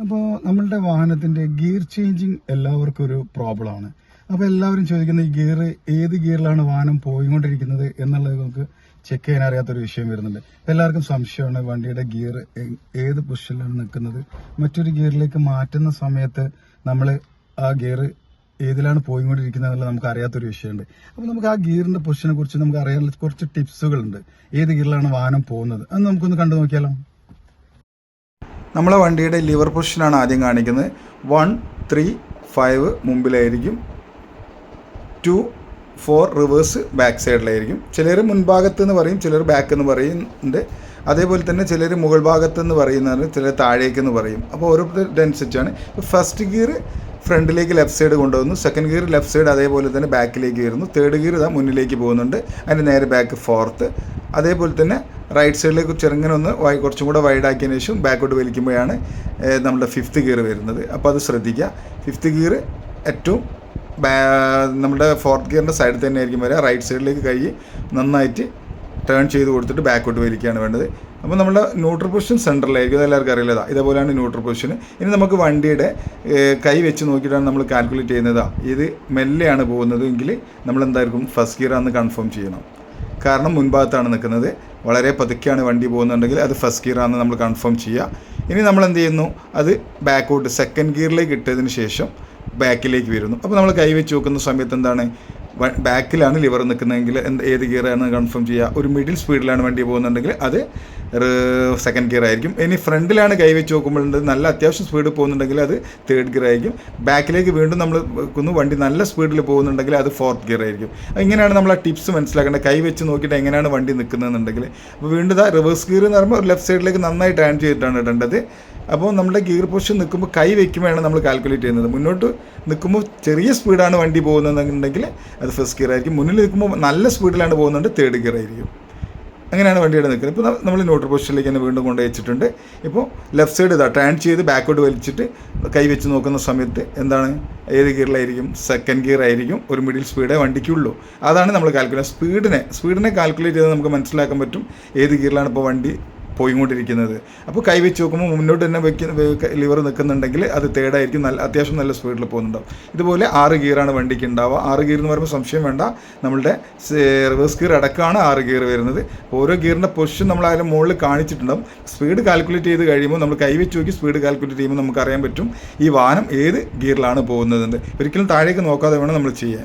അപ്പോൾ നമ്മളുടെ വാഹനത്തിന്റെ ഗിയർ ചേഞ്ചിങ് എല്ലാവർക്കും ഒരു പ്രോബ്ലമാണ്. അപ്പോൾ എല്ലാവരും ചോദിക്കുന്ന ഈ ഗിയർ ഏത് ഗിയറിലാണ് വാഹനം പോയിക്കൊണ്ടിരിക്കുന്നത് എന്നുള്ളത് നമുക്ക് ചെക്ക് ചെയ്യാൻ അറിയാത്തൊരു വിഷയം വരുന്നുണ്ട്. എല്ലാവർക്കും സംശയമാണ് വണ്ടിയുടെ ഗിയർ ഏത് പൊസിഷനിലാണ് നിൽക്കുന്നത്, മറ്റൊരു ഗിയറിലേക്ക് മാറ്റുന്ന സമയത്ത് നമ്മൾ ആ ഗിയർ ഏതിലാണ് പോയിക്കൊണ്ടിരിക്കുന്നത് എന്നുള്ളത് നമുക്ക് അറിയാത്തൊരു വിഷയമുണ്ട്. അപ്പോൾ നമുക്ക് ആ ഗിയറിന്റെ പൊസിഷനെ കുറിച്ച് നമുക്ക് അറിയാനുള്ള കുറച്ച് ടിപ്സുകളുണ്ട്. ഏത് ഗിയറിലാണ് വാഹനം പോകുന്നത് അത് നമുക്കൊന്ന് കണ്ടു നോക്കിയാലോ. നമ്മളെ വണ്ടിയുടെ ലിവർ പൊസിഷനാണ് ആദ്യം കാണിക്കുന്നത്. 1, 3, 5 മുമ്പിലായിരിക്കും, 2, 4 റിവേഴ്സ് ബാക്ക് സൈഡിലായിരിക്കും. ചിലർ മുൻഭാഗത്ത് എന്ന് പറയും, ചിലർ ബാക്ക് എന്ന് പറയുന്നുണ്ട്. അതേപോലെ തന്നെ ചിലർ മുകൾ ഭാഗത്ത് എന്ന് പറയുന്നത്, ചിലർ താഴേക്കെന്ന് പറയും. അപ്പോൾ ഓരോരുത്തരുടെ അനുസരിച്ചാണ്. ഫസ്റ്റ് ഗിയർ ഫ്രണ്ടിലേക്ക് ലെഫ്റ്റ് സൈഡ് കൊണ്ടുവന്നു, സെക്കൻഡ് ഗിയർ ലെഫ്റ്റ് സൈഡ് അതേപോലെ തന്നെ ബാക്കിലേക്ക് വരുന്നു, തേർഡ് ഗിയർ ഇതാ മുന്നിലേക്ക് പോകുന്നുണ്ട്, അതിൻ്റെ നേരെ ബാക്ക് ഫോർത്ത്. അതേപോലെ തന്നെ റൈറ്റ് സൈഡിലേക്ക് ചെറുങ്ങനെ ഒന്ന് കുറച്ചും കൂടെ വൈഡാക്കിയതിന് ശേഷം ബാക്കോട്ട് വലിക്കുമ്പോഴാണ് നമ്മുടെ ഫിഫ്ത്ത് ഗിയർ വരുന്നത്. അപ്പോൾ അത് ശ്രദ്ധിക്കുക. ഫിഫ്ത്ത് ഗിയർ ഏറ്റവും നമ്മുടെ ഫോർത്ത് ഗിയറിൻ്റെ സൈഡിൽ തന്നെ ആയിരിക്കും വരിക. റൈറ്റ് സൈഡിലേക്ക് കൈ നന്നായിട്ട് ടേൺ ചെയ്ത് കൊടുത്തിട്ട് ബാക്കോട്ട് വലിക്കുകയാണ് വേണ്ടത്. അപ്പോൾ നമ്മുടെ ന്യൂട്രൽ പൊസിഷൻ സെൻറ്ററിലായിരിക്കും, അതെല്ലാവർക്കും അറിയില്ലതാ. ഇതേപോലെയാണ് ന്യൂട്രൽ പൊസിഷൻ. ഇനി നമുക്ക് വണ്ടിയുടെ കൈ വെച്ച് നോക്കിയിട്ടാണ് നമ്മൾ കാൽക്കുലേറ്റ് ചെയ്യുന്നത്. ഇത് മെല്ലെയാണ് പോകുന്നത് എങ്കിൽ നമ്മൾ എന്തായിരിക്കും ഫസ്റ്റ് ഗിയർ ആണെന്ന് കൺഫേം ചെയ്യണം. കാരണം മുൻഭാഗത്താണ് നിൽക്കുന്നത്. വളരെ പതുക്കെയാണ് വണ്ടി പോകുന്നുണ്ടെങ്കിൽ അത് ഫസ്റ്റ് ഗിയർ ആണെന്ന് നമ്മൾ കൺഫേം ചെയ്യുക. ഇനി നമ്മൾ എന്ത് ചെയ്യുന്നു, അത് ബാക്കോട്ട് സെക്കൻഡ് ഗിയറിലേക്ക് ഇട്ടതിന് ശേഷം ബാക്കിലേക്ക് വരുന്നു. അപ്പോൾ നമ്മൾ കൈ വെച്ച് നോക്കുന്ന സമയത്ത് എന്താണ്, ബാക്കിലാണ് ലിവർ നിൽക്കുന്നതെങ്കിൽ ഏത് ഗിയറാണ് കൺഫേം ചെയ്യുക. ഒരു മിഡിൽ സ്പീഡിലാണ് വണ്ടി പോകുന്നുണ്ടെങ്കിൽ അത് സെക്കൻഡ് ഗിയർ ആയിരിക്കും. ഇനി ഫ്രണ്ടിലാണ് കൈ വെച്ച് നോക്കുമ്പോഴുണ്ട് നല്ല അത്യാവശ്യം സ്പീഡ് പോകുന്നുണ്ടെങ്കിൽ അത് തേർഡ് ഗിയർ ആയിരിക്കും. ബാക്കിലേക്ക് വീണ്ടും നമ്മൾ വെക്കുന്നു, വണ്ടി നല്ല സ്പീഡിൽ പോകുന്നുണ്ടെങ്കിൽ അത് ഫോർത്ത് ഗിയർ ആയിരിക്കും. ഇങ്ങനെയാണ് നമ്മൾ ആ ടിപ്സ് മനസ്സിലാക്കേണ്ടത്. കൈ വെച്ച് നോക്കിയിട്ട് എങ്ങനെയാണ് വണ്ടി നിൽക്കുന്നതെന്നുണ്ടെങ്കിൽ. അപ്പോൾ വീണ്ടും ഇതാ റിവേഴ്സ് ഗിയർ എന്ന് പറയുമ്പോൾ ലെഫ്റ്റ് സൈഡിലേക്ക് നന്നായി ടേൺ ചെയ്തിട്ടാണ് ഇടേണ്ടത്. അപ്പോൾ നമ്മുടെ ഗിയർ പൊസിഷൻ നിൽക്കുമ്പോൾ കൈ വയ്ക്കുമ്പോഴാണ് നമ്മൾ കാൽക്കുലേറ്റ് ചെയ്യുന്നത്. മുന്നോട്ട് നിൽക്കുമ്പോൾ ചെറിയ സ്പീഡാണ് വണ്ടി പോകുന്നതെന്നുണ്ടെങ്കിൽ അത് ഫസ്റ്റ് ഗിയർ ആയിരിക്കും. മുന്നിൽ നിൽക്കുമ്പോൾ നല്ല സ്പീഡിലാണ് പോകുന്നുണ്ട് തേർഡ് ഗിയർ ആയിരിക്കും. അങ്ങനെയാണ് വണ്ടിയുടെ നിൽക്കുന്നത്. ഇപ്പോൾ നമ്മൾ ന്യൂട്രൽ പൊസിഷനിലേക്ക് തന്നെ വീണ്ടും കൊണ്ട് വെച്ചിട്ടുണ്ട്. ഇപ്പോൾ ലെഫ്റ്റ് സൈഡ് ഇതാ ടേൺ ചെയ്ത് ബാക്കോട്ട് വലിച്ചിട്ട് കൈ വെച്ച് നോക്കുന്ന സമയത്ത് എന്താണ്, ഏത് ഗിയറിലായിരിക്കും, സെക്കൻഡ് ഗിയർ ആയിരിക്കും. ഒരു മിഡിൽ സ്പീഡേ വണ്ടിക്കുള്ളൂ. അതാണ് നമ്മൾ കാൽക്കുലേറ്റ് സ്പീഡിനെ കാൽക്കുലേറ്റ് ചെയ്ത് നമുക്ക് മനസ്സിലാക്കാൻ പറ്റും ഏത് ഗിയറിലാണ് ഇപ്പോൾ വണ്ടി പോയിക്കൊണ്ടിരിക്കുന്നത്. അപ്പോൾ കൈ വെച്ച് നോക്കുമ്പോൾ മുന്നോട്ട് തന്നെ ലിവർ നിൽക്കുന്നുണ്ടെങ്കിൽ അത് തേർഡായിരിക്കും, അത്യാവശ്യം നല്ല സ്പീഡിൽ പോകുന്നുണ്ടാവും. ഇതുപോലെ 6 ഗിയറാണ് വണ്ടിക്ക് ഉണ്ടാവുക. 6 ഗിയർ എന്ന് പറയുമ്പോൾ സംശയം വേണ്ട, നമ്മളുടെ റിവേഴ്സ് ഗിയർ അടക്കമാണ് 6 ഗിയർ വരുന്നത്. ഓരോ ഗിയറിൻ്റെ പൊസിഷൻ നമ്മൾ അതിൻ്റെ മുകളിൽ കാണിച്ചിട്ടുണ്ടാവും. സ്പീഡ് കാൽക്കുലേറ്റ് ചെയ്ത് കഴിയുമ്പോൾ നമ്മൾ കൈ വെച്ച് നോക്കി സ്പീഡ് കാൽക്കുലേറ്റ് ചെയ്യുമ്പോൾ നമുക്കറിയാൻ പറ്റും ഈ വാഹനം ഏത് ഗിയറിലാണ് പോകുന്നതെന്ന്. ഒരിക്കലും താഴേക്ക് നോക്കാതെ വേണം നമ്മൾ ചെയ്യാൻ.